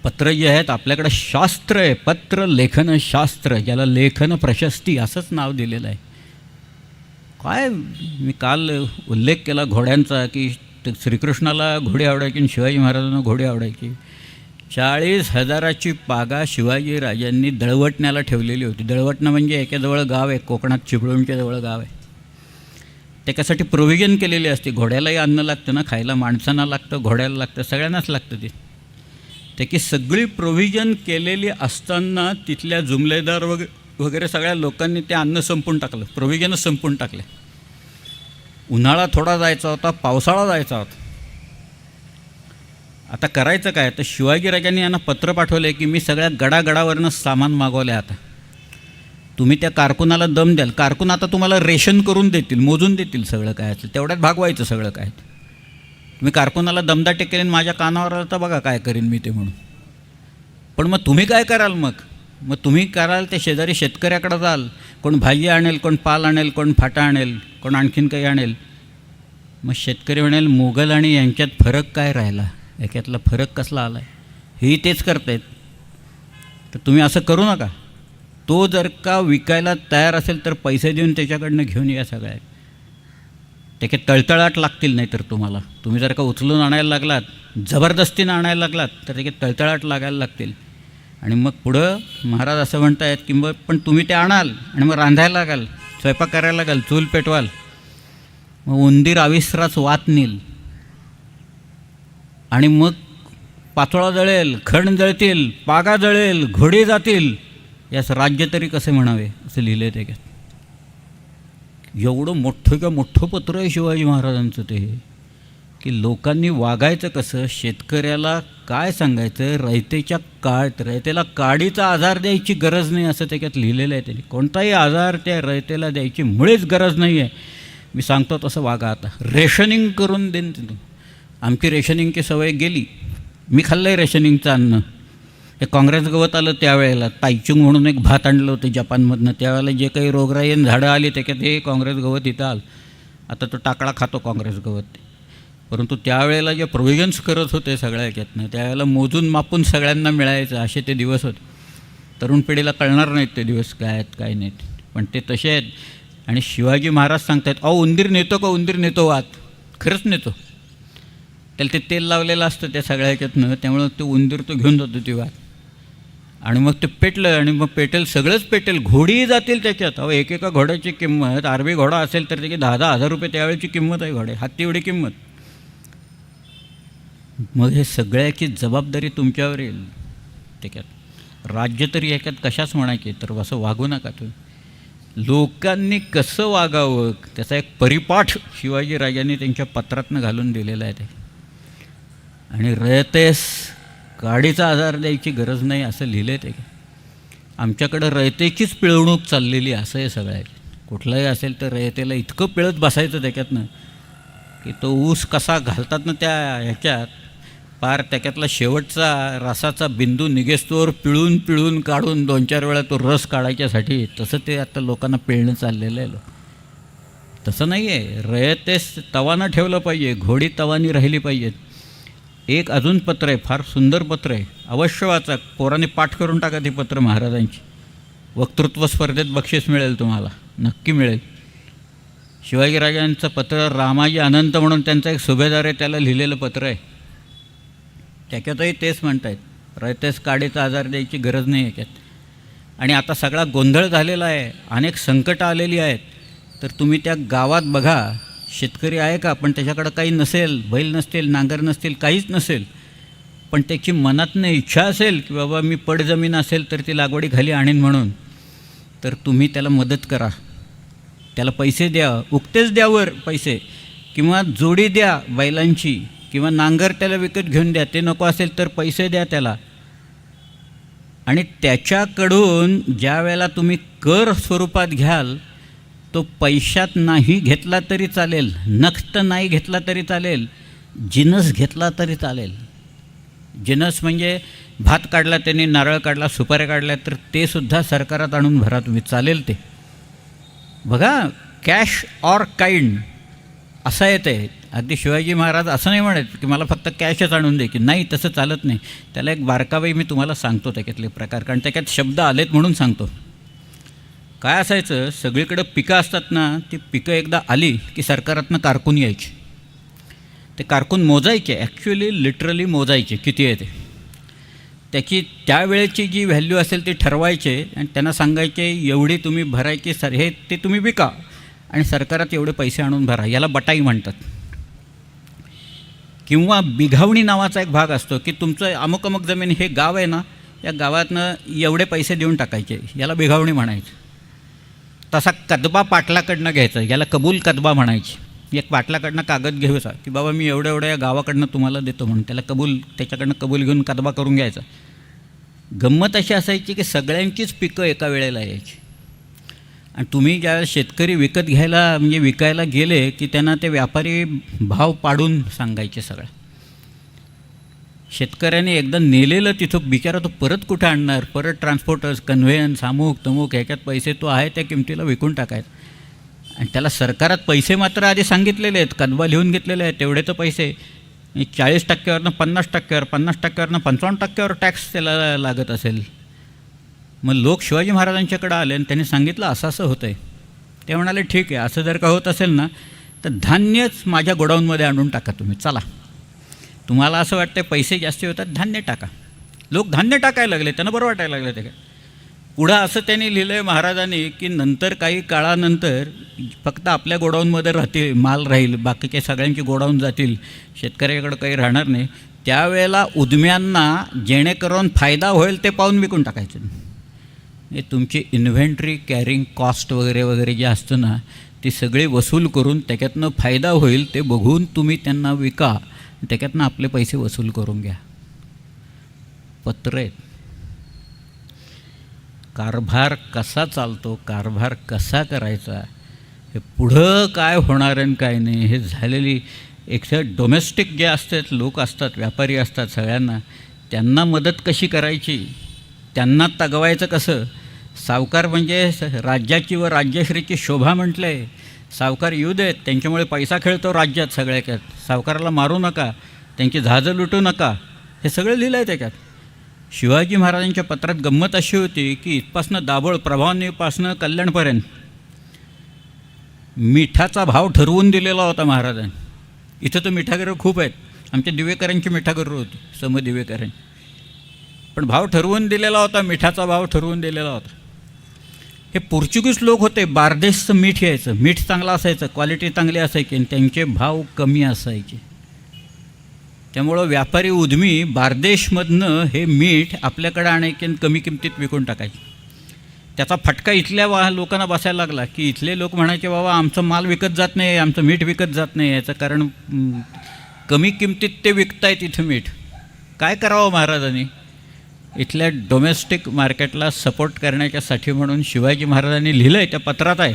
पत्र जे आहेत आपल्याकडं शास्त्र आहे, पत्र लेखन शास्त्र, ज्याला लेखन प्रशस्ती असंच नाव दिलेलं आहे. काय मी काल उल्लेख केला घोड्यांचा, की श्रीकृष्णाला घोडे आवडायची आणि शिवाजी महाराजांना घोडे आवडायची. 40,000ची पागा शिवाजी राजांनी दळवटण्याला ठेवलेली होती. दळवटणं म्हणजे एकेजवळ गाव आहे, कोकणात चिपळूणच्या जवळ गाव आहे. त्याच्यासाठी प्रोव्हिजन केलेली असते. घोड्यालाही अन्न लागतं ना खायला, माणसांना लागतं, घोड्याला लागतं, सगळ्यांनाच लागतं ते. त्याची सगळी प्रोव्हिजन केलेली असताना तिथल्या जुमलेदार वगैरे सगळ्या लोकांनी ते अन्न संपून टाकलं, प्रोव्हिजनच संपून टाकले. उन्हाळा थोडा जायचा होता, पावसाळा जायचा होता. आता करायचं काय? तर शिवाजीराजांनी यांना पत्र पाठवले की मी सगळ्या गडागडावरनं सामान मागवलं आहे. आता तुम्ही त्या कारकुनाला दम द्याल, कारकून आता तुम्हाला रेशन करून देतील, मोजून देतील सगळं काय असेल तेवढ्यात भागवायचं सगळं काय. तुम्ही कारकुनाला दमदाटी केली, माझ्या कानावर आलं तर बघा काय करीन मी ते म्हणून. पण मग तुम्ही काय कराल? मग तुम्ही कराल ते शेजारी शेतकऱ्याकडे जाल, कोण भाजी आणेल, कोण पाल आणेल, कोण फाटा आणेल, कोण आणखीन काही आणेल. मग शेतकरी म्हणेल मोगल आणि यांच्यात फरक काय राहिला, याच्यातला फरक कसला आला आहे, हेही तेच करतायत. तर तुम्ही असं करू नका. तो जर का विकायला तयार असेल तर पैसे देऊन त्याच्याकडनं घेऊन या सगळ्या. त्याचे तळतळाट लागतील. नाही तर तुम्ही जर का उचलून आणायला लागलात, जबरदस्तीनं आणायला लागलात, तर त्याचे तळतळाट लागायला लागतील. आणि मग पुढं महाराज असं म्हणत आहेत की मग पण तुम्ही ते आणाल आणि मग रांधायला लागाल, स्वयंपाक करायला लागाल, चूल पेटवाल, मग उंदीर अविश्रास वात नेईल आणि मग पाचोळा जळेल, खण जळतील, पागा जळेल, घोडे जातील, यास राज्य तरी कसे म्हणावे, असं लिहिलं आहे त्याच्यात. एवढं मोठं पत्र आहे शिवाजी महाराजांचं ते, की लोकांनी वागायचं कसं, शेतकऱ्याला काय सांगायचं, रयतेला काडीचा आजार द्यायची गरज नाही असं त्याच्यात लिहिलेलं आहे त्यांनी. कोणताही आजार त्या रयतेला द्यायची मुळीच गरज नाही आहे. मी सांगतो तसं वागा. आता रेशनिंग करून देईन तिथून. आमची रेशनिंगची सवय गेली. मी खाल्लं आहे रेशनिंगचं अन्न. हे काँग्रेस गवत आलं त्यावेळेला, तायचुंग म्हणून एक भात आणलं होतं जपानमधनं. त्यावेळेला जे काही रोगराई झाडं आली त्याच्यात हे काँग्रेस गवत इथं आलं. आता तो टाकळा खातो काँग्रेस गवत. परंतु त्यावेळेला जे प्रोव्हिजन्स करत होते सगळ्या याच्यातनं, त्यावेळेला मोजून मापून सगळ्यांना मिळायचं, असे ते दिवस होते. तरुण पिढीला कळणार नाहीत ते दिवस काय आहेत काय नाहीत, पण ते तसे आहेत. आणि शिवाजी महाराज सांगतात, अहो उंदीर नेतो का, उंदीर नेतो वात. खरंच नेतो. त्याला ते तेल लावलेलं असतं त्या सगळ्या ह्याच्यातनं, त्यामुळं ते उंदीर तो घेऊन जातो ती वात. आणि मग ते पेटलं आणि मग पेटेल, सगळंच पेटेल, घोडीही जातील त्याच्यात. अहो एकेका घोड्याची किंमत, आरबी घोडा असेल तर त्याची 10,000 हजार रुपये त्यावेळेची किंमत आहे घोडे, हत्ती एवढी किंमत. मग हे सगळ्याची जबाबदारी तुमच्यावर येईल. त्याच्यात राज्य तरी याच्यात कशाच म्हणायचे, तर असं वागू नका तुम्ही. लोकांनी कसं वागावं त्याचा एक परिपाठ शिवाजीराजांनी त्यांच्या पत्रातनं घालून दिलेला आहे ते. आणि रयतेस काडीचा आजार द्यायची गरज नाही असं लिहिलं आहे ते. आमच्याकडं रयतेचीच पिळवणूक चाललेली असं आहे सगळ्या. कुठलाही असेल तर रयतेला इतकं पिळत बसायचं त्याच्यातनं की तो ऊस कसा घालतात ना त्या ह्याच्यात, पार त्याच्यातला शेवटचा रसाचा बिंदू निघेस्तोवर पिळून पिळून काढून 2-4 वेळा तो रस काढायच्यासाठी, तसं ते आता लोकांना पिळणं चाललेलं आहे. तसं नाही आहे. रयतेस तवानं ठेवलं पाहिजे, घोडी तवानी राहिली पाहिजेत. एक अजून पत्र आहे, फार सुंदर पत्र आहे, अवश्य वाचा. पोराने पाठ करून टाका ती पत्र महाराजांची. वक्तृत्व स्पर्धेत बक्षीस मिळेल तुम्हाला, नक्की मिळेल. शिवाजीराजांचं पत्र रामाजी अनंत म्हणून त्यांचा एक सुभेदार आहे, त्याला लिहिलेलं पत्र आहे. त्याच्यातही तेच म्हणत आहेत, रयतेस काडीचा आजार द्यायची गरज नाही याच्यात. आणि आता सगळा गोंधळ झालेला आहे, अनेक संकटं आलेली आहेत. तर तुम्ही त्या गावात बघा, शेतकरी आहे का, पण त्याच्याकडं काही नसेल, बैल नसतील, नांगर नसतील, काहीच नसेल, पण त्याची मनातनं इच्छा असेल की बाबा मी पडजमीन असेल तर ती लागवडी खाली आणीन म्हणून, तर तुम्ही त्याला मदत करा. त्याला पैसे द्या, उक्तेच द्यावर पैसे, किंवा जोडी द्या बैलांची, किंवा नांगर त्याला विकत घेऊन द्या. ते नको असेल तर पैसे द्या त्याला. आणि त्याच्याकडून ज्या वेळेला तुम्ही कर स्वरूपात घ्याल, तो पैशात नाही घेतला तरी चालेल, नक्त नाही घेतला तरी चालेल, जिनस घेतला तरी चालेल. जिनस म्हणजे भात काढला त्यांनी, नारळ काढला, सुपाऱ्या काढल्या, तर ते सुद्धा सरकारात आणून भरा तुम्ही, चालेल ते. बघा, कॅश ऑर काइंड असा येते. अगदी शिवाजी महाराज असं नाही म्हणत की मला फक्त कॅशच आणून दे, की नाही, तसं चालत नाही. त्याला एक बारकावे मी तुम्हाला सांगतो त्याच्यातले प्रकार, कारण त्याच्यात शब्द आलेत म्हणून सांगतो. काय असायचं, सगळीकडं पिकं असतात ना, ती पिकं एकदा आली की सरकारातनं कारकून यायची. ते कारकून मोजायचे, ॲक्च्युली लिटरली मोजायचे किती आहे ते. त्याची त्यावेळेची जी व्हॅल्यू असेल ती ठरवायचे आणि त्यांना सांगायचे एवढी तुम्ही भरायची, सर हे ते तुम्ही विका आणि सरकारात एवढे पैसे आणून भरा. याला बटाई म्हणतात. किंवा बिघावणी नावाचा एक भाग असतो की तुमचं अमुक अमुक जमीन, हे गाव आहे ना, या गावातनं एवढे पैसे देऊन टाकायचे, याला बिघावणी म्हणायचं. तसा कदबा पाटलाकडनं घ्यायचा, याला कबूल कदबा म्हणायची. एक पाटलाकडनं कागद घ्यायचा की बाबा मी एवढं एवढं या गावाकडनं तुम्हाला देतो म्हणून, त्याला त्याच्याकडनं कबूल घेऊन कदबा करून घ्यायचा. गंमत अशी असायची की सगळ्यांचीच पिकं एका वेळेला यायची आणि तुम्ही ज्या शेतकरी विकायला गेले की त्यांना ते व्यापारी भाव पाडून सांगायचे सगळं. शेतकऱ्याने एकदा नेलेलं तिथं बिचारा तो परत कुठं आणणार, परत ट्रान्सपोर्टर्स, कन्व्हेयन्स, अमुक तमुक ह्याच्यात पैसे तो आहे त्या किमतीला विकून टाकायचं. आणि त्याला सरकारात पैसे मात्र आधी सांगितलेले आहेत, कदबा लिहून घेतलेले आहेत, तेवढे तर पैसे 40%वरनं 50%वर, 50%वरनं 55%वर टॅक्स त्याला लागत असेल. मग लोक शिवाजी महाराजांच्याकडे आले आणि त्यांनी सांगितलं असं असं होतं आहे. ते म्हणाले ठीक आहे, असं जर का होत असेल ना तर धान्यच माझ्या गोडाऊनमध्ये आणून टाका तुम्ही, चला. तुम्हाला असं वाटतं पैसे जास्ती होतात, धान्य टाका. लोक धान्य टाकायला लागले, त्यांना बरं वाटायला लागलं. ते काय पुढं असं त्यांनी लिहिलं आहे महाराजांनी की नंतर काही काळानंतर फक्त आपल्या गोडाऊनमध्ये माल राहील, बाकीच्या सगळ्यांची गोडाऊन जातील, शेतकऱ्याकडं काही राहणार नाही. त्यावेळेला उद्यम्यांना जेणेकरून फायदा होईल ते पाहून विकून टाकायचं. हे तुमची इन्व्हेंटरी कॅरिंग कॉस्ट वगैरे वगैरे जे असतं ना, ती सगळी वसूल करून त्याच्यातनं फायदा होईल ते बघून तुम्ही त्यांना विका, त्याच्यातनं आपले पैसे वसूल करून घ्या. पत्र आहेत. कारभार कसा चालतो, कारभार कसा करायचा, हे पुढं काय होणार आणि काय नाही, हे झालेली एकतर डोमेस्टिक जे असतात लोक असतात, व्यापारी असतात, सगळ्यांना त्यांना मदत कशी करायची, त्यांना तगवायचं कसं. सावकार म्हणजे राज्याची व राज्यश्रीची शोभा म्हटलं आहे. सावकार येऊ देत, त्यांच्यामुळे पैसा खेळतो राज्यात सगळ्याच्यात. सावकाराला मारू नका, त्यांची जहाजं लुटू नका, हे सगळं लिहिलं आहे त्याच्यात. शिवाजी महाराजांच्या पत्रात गंमत अशी होती की इथपासनं दाभोळ, प्रभावनीपासनं कल्याणपर्यंत मिठाचा भाव ठरवून दिलेला होता महाराजांनी. इथं तर मिठागरं खूप आहेत, आमच्या दिवेकरांची मिठागरं होती, समदिवेकरांची, पण भाव ठरवून दिलेला होता, मिठाचा भाव ठरवून दिलेला होता. हे पोर्चुगीज लोक होते, बारदेशचं मीठ यायचं, मीठ चांगलं असायचं, क्वालिटी चांगली असायची आणि त्यांचे भाव कमी असायचे. त्यामुळं व्यापारी उद्यमी बारदेशमधनं हे मीठ आपल्याकडं आणायचे आणि कमी किमतीत विकून टाकायचे. त्याचा फटका इथल्या लोकांना बसायला लागला की इथले लोक म्हणायचे बाबा आमचं माल विकत जात नाही, आमचं मीठ विकत जात नाही. याचं कारण कमी किमतीत ते विकतायत इथं मीठ. काय करावं महाराजांनी? इथल्या डोमेस्टिक मार्केटला सपोर्ट करण्याच्यासाठी म्हणून शिवाजी महाराजांनी लिहिलं आहे, त्या पत्रात आहे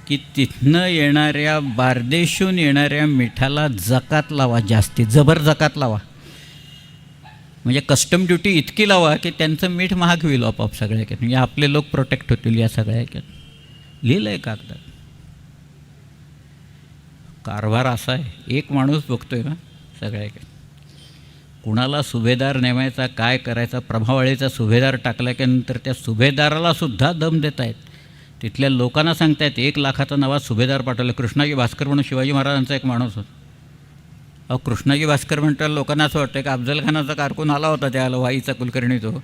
की तिथनं येणाऱ्या, बारदेशून येणाऱ्या मिठाला जकात लावा, जास्ती जबर जकात लावा. म्हणजे कस्टम ड्युटी इतकी लावा की त्यांचं मीठ महाग होईल आपोआप सगळ्या, म्हणजे आपले लोक प्रोटेक्ट होतील या सगळ्या. लिहिलं आहे कागदात. कारभार असा आहे, एक माणूस बघतोय ना सगळ्या. कुणाला सुभेदार नेमायचा, काय करायचा, प्रभावळीचा सुभेदार टाकल्यानंतर त्या सुभेदाराला सुद्धा दम देत आहेत. तिथल्या लोकांना सांगतायत 1 लाखाचा नवा सुभेदार पाठवला. कृष्णाजी भास्कर म्हणून शिवाजी महाराजांचा एक माणूस होता. अहो, कृष्णाजी भास्कर म्हणतात लोकांना असं वाटतं की अफजलखानाचा कारकून आला होता त्याला, वाईचा कुलकर्णी. तो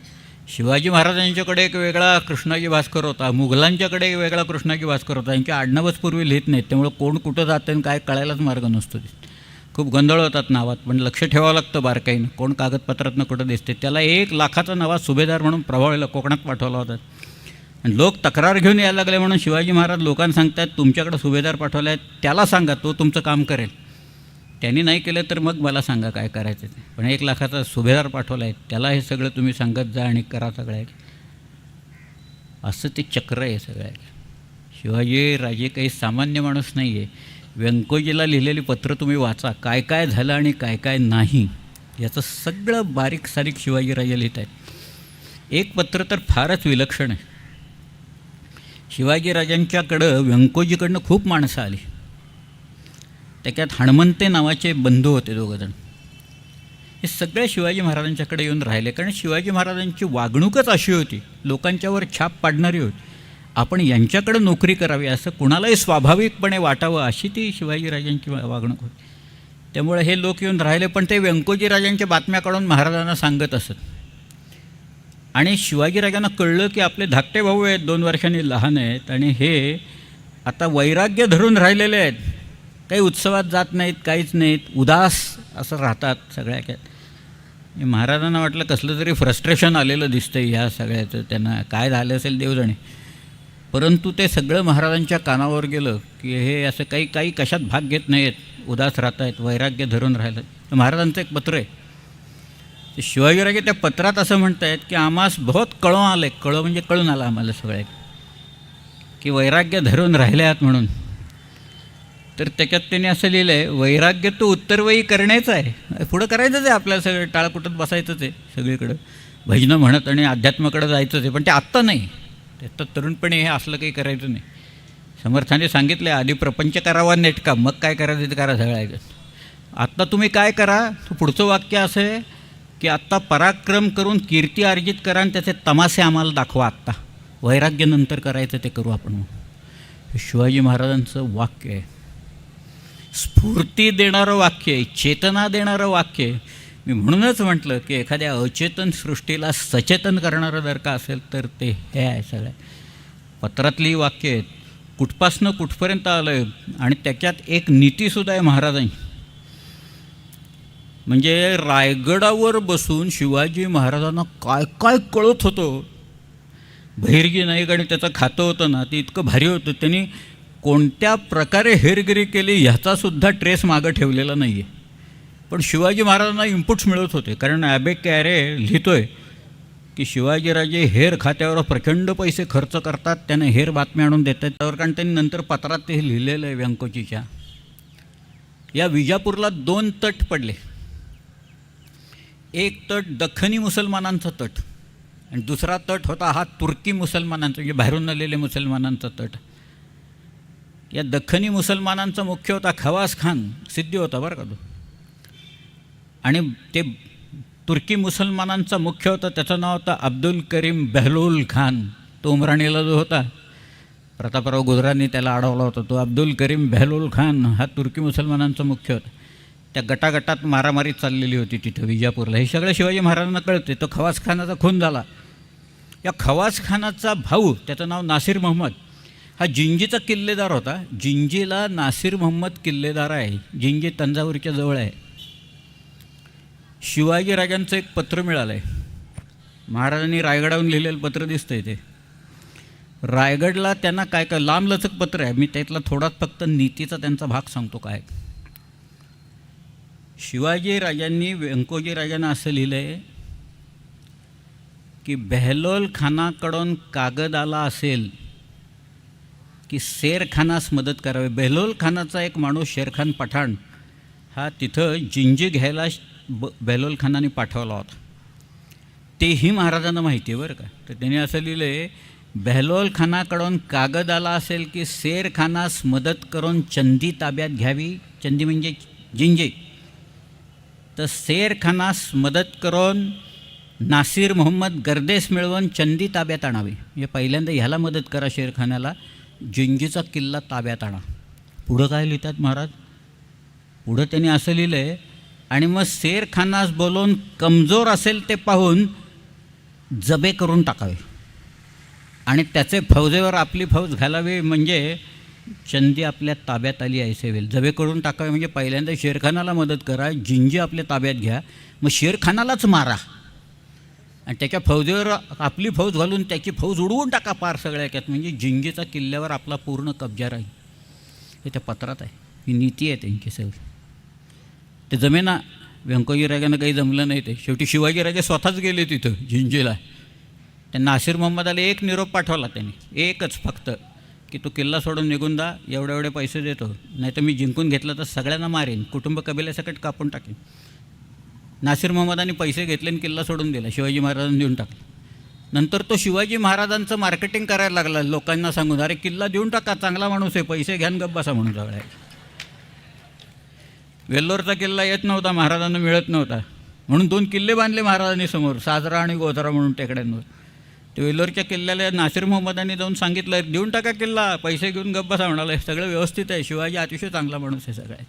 शिवाजी महाराजांच्याकडे एक वेगळा कृष्णाजी भास्कर होता, मुघलांच्याकडे एक वेगळा कृष्णाजी भास्कर होता. यांच्या आडनावच पूर्वी लिहित नाहीत, त्यामुळे कोण कुठं जातं आणि काय कळायलाच मार्ग नसतो. खूप गोंधळ होतात नावात, पण लक्ष ठेवावं लागतं बारकाईनं, कोण कागदपत्रातनं कुठं दिसते. त्याला 1 लाखाचा नवा सुभेदार म्हणून प्रभावळीला कोकणात पाठवला होता. आणि लोक तक्रार घेऊन यायला लागले म्हणून शिवाजी महाराज लोकांना सांगतात तुमच्याकडे सुभेदार पाठवला आहे, त्याला सांगा, तो तुमचं काम करेल. त्यांनी नाही केलं तर मग मला सांगा काय करायचं ते. पण 1 लाखाचा सुभेदार पाठवला आहे, त्याला हे सगळं तुम्ही सांगत जा आणि करा सगळ्या. असं ते चक्र आहे सगळ्या. शिवाजी राजे काही सामान्य माणूस नाही आहे. व्यंकोजीला लिहिलेली पत्र तुम्ही वाचा, काय काय झालं आणि काय काय नाही याचं सगळं बारीक सारीक शिवाजीराजे लिहित आहेत. एक पत्र तर फारच विलक्षण आहे. शिवाजीराजांच्याकडं व्यंकोजीकडनं खूप माणसं आली. त्याच्यात हणमंते नावाचे बंधू होते दोघंजण. हे सगळे शिवाजी महाराजांच्याकडे येऊन राहिले, कारण शिवाजी महाराजांची वागणूकच अशी होती, लोकांच्यावर छाप पाडणारी होती. आपण यांच्याकडे नोकरी करावी असं कुणालाही स्वाभाविकपणे वाटावं अशी ती शिवाजीराजांची वागणूक होती. त्यामुळे हे लोक येऊन राहिले. पण ते व्यंकोजीराजांच्या बातम्या काढून महाराजांना सांगत असत. आणि शिवाजीराजांना कळलं की आपले धाकटे भाऊ आहेत, 2 वर्षांनी लहान आहेत, आणि हे आता वैराग्य धरून राहिलेले आहेत, काही उत्सवात जात नाहीत, काहीच नाहीत, उदास असं राहतात सगळ्या. महाराजांना वाटलं कसलं तरी फ्रस्ट्रेशन आलेलं दिसतं ह्या सगळ्याचं, त्यांना काय झालं असेल देव जाणे. परंतु ते सगळं महाराजांच्या कानावर गेलं की हे असं काही कशात भाग घेत नाहीत, उदास राहत आहेत, वैराग्य धरून राहिलं. तर महाराजांचं एक पत्र आहे. ते शिवाजीराजे त्या पत्रात असं म्हणत आहेत की आम्हास बहुत कळून आलं आहे, कळं म्हणजे कळून आलं आम्हाला सगळ्या, की वैराग्य धरून राहिले आहात म्हणून. तर त्याच्यात त्यांनी असं लिहिलं आहे, वैराग्य तो उत्तरवयी करण्याचं आहे, पुढं करायचंच आहे आपल्याला, सगळं टाळकुटत बसायचंच आहे सगळीकडं, भजनं म्हणत आणि अध्यात्माकडं जायचंच आहे. पण ते आत्ता नाही, त्यात तरुणपणी हे असलं काही करायचं नाही. समर्थाने सांगितलं आधी प्रपंच करावा नेटका, मग काय करायचं ते करा सगळं. आत्ता तुम्ही काय करा, तो पुढचं वाक्य असं आहे की आत्ता पराक्रम करून कीर्ती अर्जित करा आणि त्याचे तमासे आम्हाला दाखवा, आत्ता वैराग्य नंतर करायचं ते करू आपण. हे शिवाजी महाराजांचं वाक्य आहे, स्फूर्ती देणारं वाक्य आहे, चेतना देणारं वाक्य आहे. मी म्हणूनच म्हटलं की एखाद्या अचेतन सृष्टीला सचेतन करणारं जर का असेल तर ते हे आहे. सगळ्या पत्रातली वाक्य आहेत, कुठपासनं कुठपर्यंत आलं आहे. आणि त्याच्यात एक नीतीसुद्धा आहे महाराजांची. म्हणजे रायगडावर बसून शिवाजी महाराजांना काय काय कळत होतं. बहिर्जी नाईक आणि त्याचं खातं होतं ना, ते इतकं भारी होतं. त्यांनी कोणत्या प्रकारे हेरगिरी केली ह्याचासुद्धा ट्रेस मागं ठेवलेला नाही आहे. पण शिवाजी महाराजांना इनपुट्स मिळत होते. कारण ॲबे कॅरे लिहितो आहे की शिवाजीराजे हेर खात्यावर प्रचंड पैसे खर्च करतात, त्याने हेर बातम्या आणून देतात त्यावर. कारण त्यांनी नंतर पत्रात ते लिहिलेलं आहे व्यंकोजीच्या. या विजापूरला 2 तट पडले. एक तट दख्खनी मुसलमानांचा तट आणि दुसरा तट होता हा तुर्की मुसलमानांचा, म्हणजे बाहेरून आलेले मुसलमानांचा तट. या दख्खनी मुसलमानांचा मुख्य होता खवास खान, सिद्धी होता बरं का तो. आणि ते तुर्की मुसलमानांचा मुख्य होता, त्याचं नाव होतं अब्दुल करीम बेहलोल खान. तो उमराणीला जो होता, प्रतापराव गुजरांनी त्याला अडवला होता, तो अब्दुल करीम बेहलोल खान हा तुर्की मुसलमानांचा मुख्य होता. त्या गटागटात मारामारी चाललेली होती तिथं विजापूरला. हे सगळं शिवाजी महाराजांना कळते. तो खवास खानाचा खून झाला. या खवास खानाचा भाऊ, त्याचं नाव नासिर मोहम्मद, हा जिंजीचा किल्लेदार होता. जिंजीला नासिर मोहम्मद किल्लेदार आहे. जिंजी तंजावरच्या जवळ आहे. शिवाजीराजांचं एक पत्र मिळालं आहे. महाराजांनी रायगडावरून लिहिलेलं पत्र दिसतं आहे. ते रायगडला त्यांना काय काय लांबलचक पत्र आहे. मी त्यातला थोडाच फक्त नीतीचा त्यांचा भाग सांगतो. काय शिवाजीराजांनी व्यंकोजीराजांना असं लिहिलं आहे की बेहलोल खानाकडून कागद आला असेल की शेरखानास मदत करावी. बेहलोल खानाचा एक माणूस शेरखान पठाण हा तिथं जिंजी घ्यायला बेहलोल खानाने पाठवला होता. तेही महाराजांना माहिती आहे बरं का. तर त्यांनी असं लिहिलं आहे, बेहलोल खानाकडून कागद आला असेल की शेरखानास मदत करून चंदी ताब्यात घ्यावी. चंदी म्हणजे जिंजे. तर शेरखानास मदत करून नासिर मोहम्मद गर्देस मिळवून चंदी ताब्यात आणावी. म्हणजे पहिल्यांदा ह्याला मदत करा शेरखानाला, जिंजीचा किल्ला ताब्यात आणा. पुढं काय लिहितात महाराज? पुढं त्यांनी असं लिहिलं आहे, आणि मग शेरखानास बोलवून कमजोर असेल ते पाहून जबे करून टाकावे आणि त्याचे फौजेवर आपली फौज घालावी. म्हणजे चंदी आपल्या ताब्यात आली आहे सेवेल. जबे करून टाकावे म्हणजे पहिल्यांदा शेरखानाला मदत करा, जिंजी आपल्या ताब्यात घ्या, मग शेरखानालाच मारा आणि त्याच्या फौजेवर आपली फौज घालून त्याची फौज उडवून टाका पार सगळ्या याच्यात. म्हणजे जिंजीचा किल्ल्यावर आपला पूर्ण कब्जा राहील. हे त्या पत्रात आहे. ही नीती आहे त्यांची सगळी. ते जमेना व्यंकोजीराजांना काही जमलं नाही. ते शेवटी शिवाजीराजे स्वतःच गेले तिथं जिंजीला. त्यांना नासिर मोहम्मदाला एक निरोप पाठवला त्यांनी, एकच फक्त, की तो किल्ला सोडून निघून जा, एवढे एवढे पैसे देतो, नाही तर मी जिंकून घेतलं तर सगळ्यांना मारेन, कुटुंब कबिल्यासकट कापून टाकेन. नासिर मोहम्मदांनी पैसे घेतले आणि किल्ला सोडून दिला. शिवाजी महाराजांनी देऊन टाकले. नंतर तो शिवाजी महाराजांचं मार्केटिंग करायला लागला लोकांना सांगून, अरे किल्ला देऊन टाका, चांगला माणूस आहे, पैसे घ्यान गप्प बसा म्हणून सगळ्या. वेल्लोरचा किल्ला येत नव्हता, महाराजांना मिळत नव्हता, म्हणून 2 किल्ले बांधले महाराजांनी समोर, साजरा आणि गोधरा म्हणून टेकड्यांवर. ते वेल्लोरच्या किल्ल्याला नासिर मोहम्मदांनी जाऊन सांगितलं, देऊन टाका किल्ला, पैसे घेऊन गप्प बसा म्हणाले, सगळं व्यवस्थित आहे, शिवाजी अतिशय चांगला माणूस आहे सगळ्यात.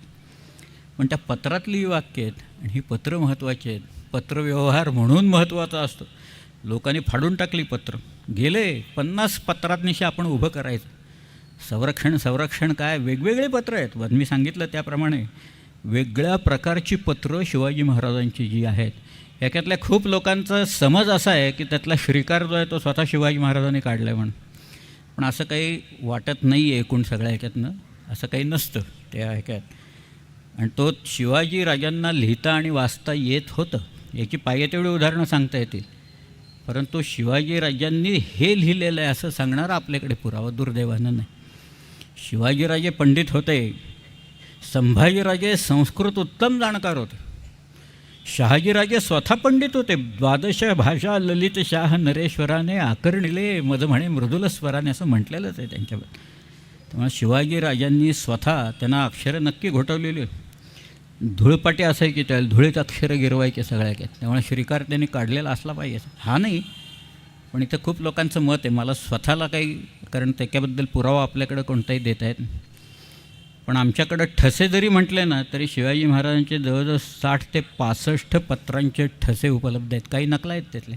पण त्या पत्रातली ही वाक्य आहेत, आणि ही पत्र महत्त्वाची आहेत. पत्रव्यवहार म्हणून महत्त्वाचा असतो. लोकांनी फाडून टाकली पत्र, गेले 50 पत्रातनिशी आपण उभं करायचं. संरक्षण काय, वेगवेगळे पत्र आहेत. मी सांगितलं त्याप्रमाणे वेगळ्या प्रकारची पत्र शिवाजी महाराजांची जी आहेत, याच्यातल्या खूप लोकांचा समज असा आहे की त्यातला श्रीकार जो आहे तो स्वतः शिवाजी महाराजांनी काढला आहे म्हणून. पण असं काही वाटत नाही आहे एकूण सगळ्या ह्याच्यातनं, असं काही नसतं त्या ह्याच्यात. आणि तो शिवाजी राजांना लिहिता आणि वाचता येत होतं, याची पाहिजे तेवढी उदाहरणं सांगता येतील. परंतु शिवाजी राजांनी हे लिहिलेलं आहे असं सांगणारा आपल्याकडे पुरावा दुर्दैवानं नाही. शिवाजीराजे पंडित होते, संभाजीराजे संस्कृत उत्तम जाणकार होते, शहाजीराजे स्वतः पंडित होते. 12 भाषा ललित शाह नरेश्वराने आकर्णिले मज म्हणे मृदुल स्वराने असं म्हटलेलंच आहे त्यांच्याबद्दल. त्यामुळे शिवाजीराजांनी स्वतः त्यांना अक्षरं नक्की घोटवलेली, धूळपाटी असायची, त्याला धुळीत अक्षरं गिरवायचे सगळ्या काय. त्यामुळे श्रीकार त्यांनी काढलेला असला पाहिजे, हा नाही. पण इथं खूप लोकांचं मत आहे, मला स्वतःला काही, कारण त्याच्याबद्दल पुरावा आपल्याकडं कोणताही देता येत नाही. पण आमच्याकडं ठसे जरी म्हटले ना तरी शिवाजी महाराजांचे जवळजवळ 60 ते 65 पत्रांचे ठसे उपलब्ध आहेत. काही नकला आहेत त्यातले,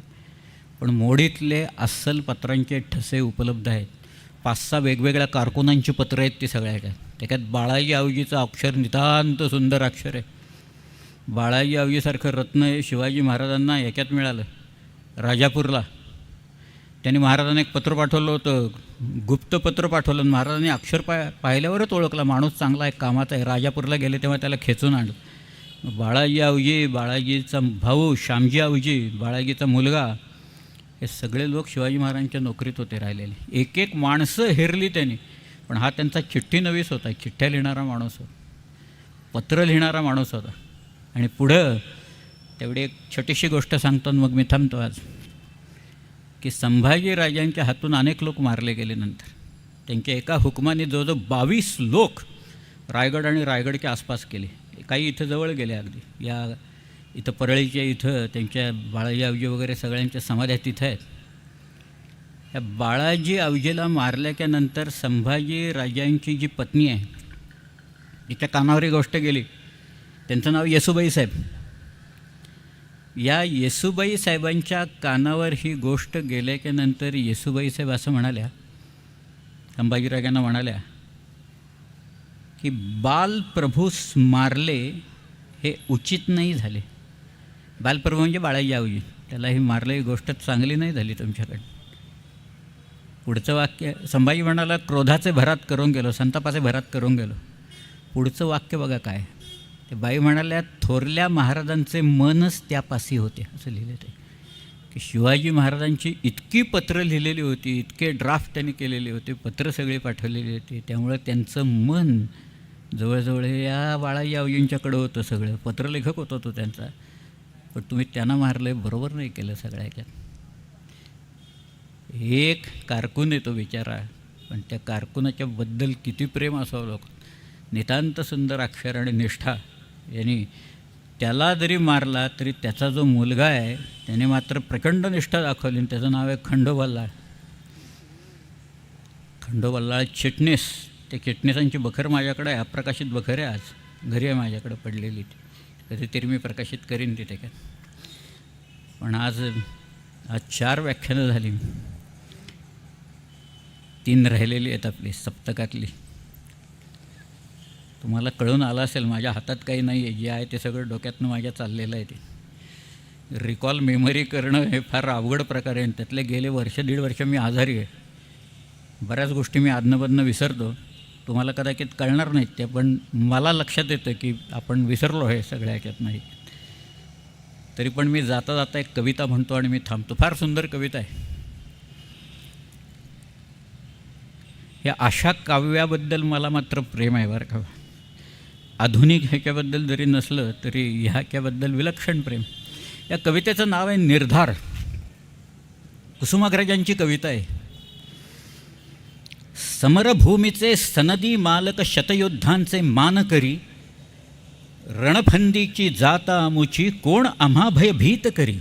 पण मोडीतले अस्सल पत्रांचे ठसे उपलब्ध आहेत. 5-6 वेगवेगळ्या कारकुनांची पत्रं आहेत ती सगळ्या काय. त्याच्यात बाळाजी आवजीचं अक्षर नितांत सुंदर अक्षर आहे. बाळाजी आवजीसारखं रत्न हे शिवाजी महाराजांना याच्यात मिळालं, राजापूरला. त्यांनी महाराजांना एक पत्र पाठवलं होतं, गुप्त पत्र पाठवलं. महाराजांनी अक्षर पाहिल्यावरच ओळखला, माणूस चांगला आहे, कामाचा आहे. राजापूरला गेले तेव्हा त्याला खेचून आणलं. बाळाजी आवजी, बाळाजीचा भाऊ श्यामजी आवजी, बाळाजीचा मुलगा, हे सगळे लोक शिवाजी महाराजांच्या नोकरीत होते राहिलेले. एक एक माणसं हेरली त्यांनी. पण हा त्यांचा चिठ्ठी नवीस होता, चिठ्ठ्या लिहिणारा माणूस होता, पत्र लिहिणारा माणूस होता. आणि पुढं तेवढी एक छोटीशी गोष्ट सांगतो मग मी थांबतो आज, की संभाजीराजांच्या हातून अनेक लोक मारले गेले. नंतर त्यांच्या एका हुकमाने जवळजवळ 22 लोक रायगड आणि रायगडच्या आसपास केले. काही इथं जवळ गेले, अगदी या इथं परळीच्या इथं त्यांच्या बाळाजी आवजी वगैरे सगळ्यांच्या समाध्या तिथं आहेत. या बाळाजी आवजीला मारल्याच्या नंतर संभाजी राजांची जी पत्नी आहे, तिच्या कानावर ही गोष्ट गेली. त्यांचं नाव येसूबाई साहेब. या येसूबाई साहेबांच्या कानावर ही गोष्ट गेल्याच्या नंतर येसूबाई साहेब असं म्हणाल्या, संभाजीराजांना म्हणाल्या की बालप्रभूस मारले हे उचित नाही झाले. बालप्रभू म्हणजे बाळाजी आवजी, त्याला ही मारले ही गोष्ट चांगली नाही झाली तुमच्याकडे. पुढचं वाक्य संभाजी म्हणाला, क्रोधाचे भरात करून गेलो, संतापाचे भरात करून गेलो. पुढचं वाक्य बघा काय, ते बाई म्हणाल्या, थोरल्या महाराजांचे मनच त्यापासी होते, असं लिहिलं ते. की शिवाजी महाराजांची इतकी पत्र लिहिलेली होती, इतके ड्राफ्ट त्यांनी केलेले होते, पत्र सगळे पाठवलेली होती, त्यामुळं त्यांचं मन जवळजवळ या बाळाजी आवजींच्याकडं होतं सगळं. पत्रलेखक होता तो त्यांचा. पण तुम्ही त्यांना मारलं, बरोबर नाही केलं सगळ्या ह्याच्यात. एक कारकून येतो बिचारा, पण त्या कारकुनाच्याबद्दल किती प्रेम असावं लोक. नितांत सुंदर अक्षर आणि निष्ठा. यांनी त्याला जरी मारला तरी त्याचा जो मुलगा आहे त्याने मात्र प्रचंड निष्ठा दाखवली. आणि त्याचं नाव आहे खंडोबल्लाळ. खंडोबल्लाळ चिटणीस. ते चिटणीसांची बखर माझ्याकडे आहे, अप्रकाशित बखर आहे, आज घरी आहे माझ्याकडे पडलेली. ती कधीतरी मी प्रकाशित करीन ती त्याच्यात. पण आज 4 व्याख्यानं झाली, 3 राहिलेली आहेत आपली सप्तकातली. तुम्हाला कळून आलं असेल, माझ्या हातात काही नाही आहे, जे आहे ते सगळं डोक्यातनं माझ्या चाललेलं आहे. ते रिकॉल मेमरी करणं हे फार अवघड प्रकार आहे. त्यातले गेले 1-1.5 वर्ष मी आजारी आहे. बऱ्याच गोष्टी मी आदनबदनं विसरतो, तुम्हाला कदाचित कळणार नाहीत त्या, पण मला लक्षात येतं की आपण विसरलो आहे सगळ्या ह्याच्यात नाही. तरी पण मी जाता जाता एक कविता म्हणतो आणि मी थांबतो. फार सुंदर कविता आहे. या अशा काव्याबद्दल मला मात्र प्रेम आहे बरं का. आधुनिक ह्याच्याबद्दल जरी नसलं तरी ह्याच्याबद्दल विलक्षण प्रेम. या कवितेचं नाव आहे निर्धार. कुसुमाग्रजांची कविता आहे. समरभूमीचे सनदी मालक शतयुद्धांचे मान करी, रणफंदीची जाता आमुची कोण आम्हा भयभीत करी.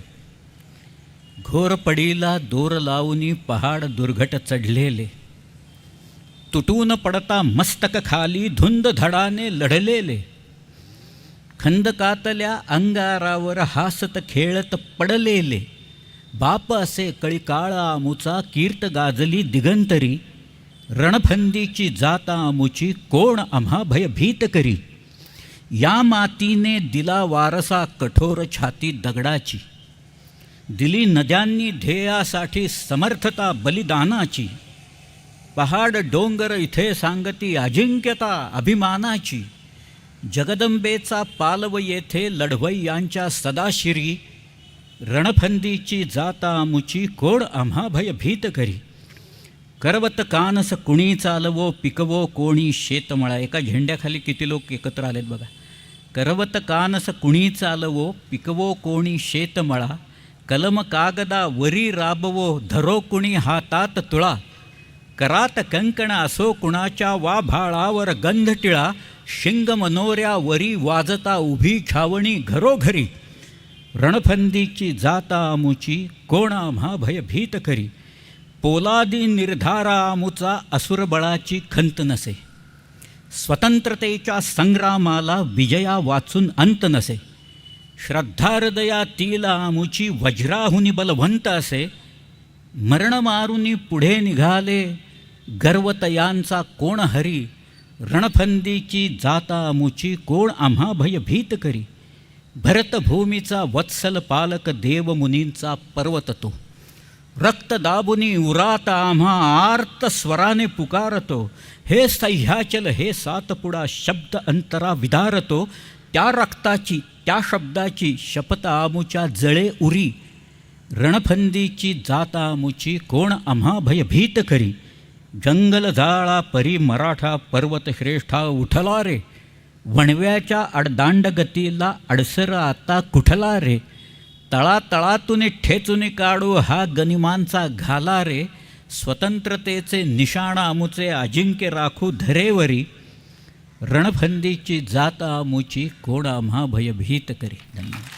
घोर पडीला दोर लावूनी पहाड दुर्घट चढलेले, तुटून पडता मस्तक खाली धुंद धडाने लढलेले. खंदकातल्या अंगारावर हासत खेळत पडलेले, बाप असे कळीकाळ आमुचा कीर्त गाजली दिगंतरी. रणफंदीची जाता आमुची कोण आम्हा भयभीत करी. या मातीने दिला वारसा कठोर छाती दगडाची, दिली नद्यांनी ध्येयासाठी समर्थता बलिदानाची. पहाड डोंगर इथे सांगती अजिंक्यता अभिमानाची. जगदंबेचा पालव येथे लढवय्यांच्या सदाशिरी. रणफंदीची जाता आमुची कोण आम्हा भयभीत करी. करवत कानस कुणी चालवो पिकवो कोणी शेतमळा. एका झेंड्याखाली किती लोक एकत्र आलेत बघा. करवत कानस कुणी चालवो पिकवो कोणी शेतमळा. कलम कागदा वरी राबवो धरो कुणी हातात तुळा. करात कंकण असो कुणाच्या वा भाळावर गंधटिळा. शिंग मनोऱ्या वरी वाजता उभी छावणी घरोघरी. रणफंदीची जाता आमुची कोण आम्हा भयभीत करी. पोलादी निर्धारा आमुचा असुरबळाची खंत नसे. स्वतंत्रतेच्या संग्रामाला विजया वाचून अंत नसे. श्रद्धाहृदयातील आमुची वज्राहुनी बलवंत असे. मरण मारुनी पुढे निघाले गर्वतयांचा कोण हरी. रणफंदीची जाता आमुची कोण आम्हा भयभीत करी. भरतभूमीचा वत्सल पालक देवमुनींचा पर्वत तो. रक्त दाबुनी उरात आम्हा आर्त स्वराने पुकारतो. हे सह्याचल हे सातपुडा शब्द अंतरा विदारतो. त्या रक्ताची त्या शब्दाची शपथ आमुच्या जळे उरी. रणफंदीची जाता आमुची कोण आम्हा भयभीत करी. जंगल जाळा परी मराठा पर्वत श्रेष्ठा उठला रे. वणव्याच्या अडदांडगतीला अडसर आता कुठला रे. तळातळातून ठेचून काढू हा गनिमांचा घाला रे. स्वतंत्रतेचे निशाण आमुचे अजिंक्य राखू धरेवरी. रणफंदीची जाता आमुची कोण आम्हा भयभीत करी. धन्यवाद.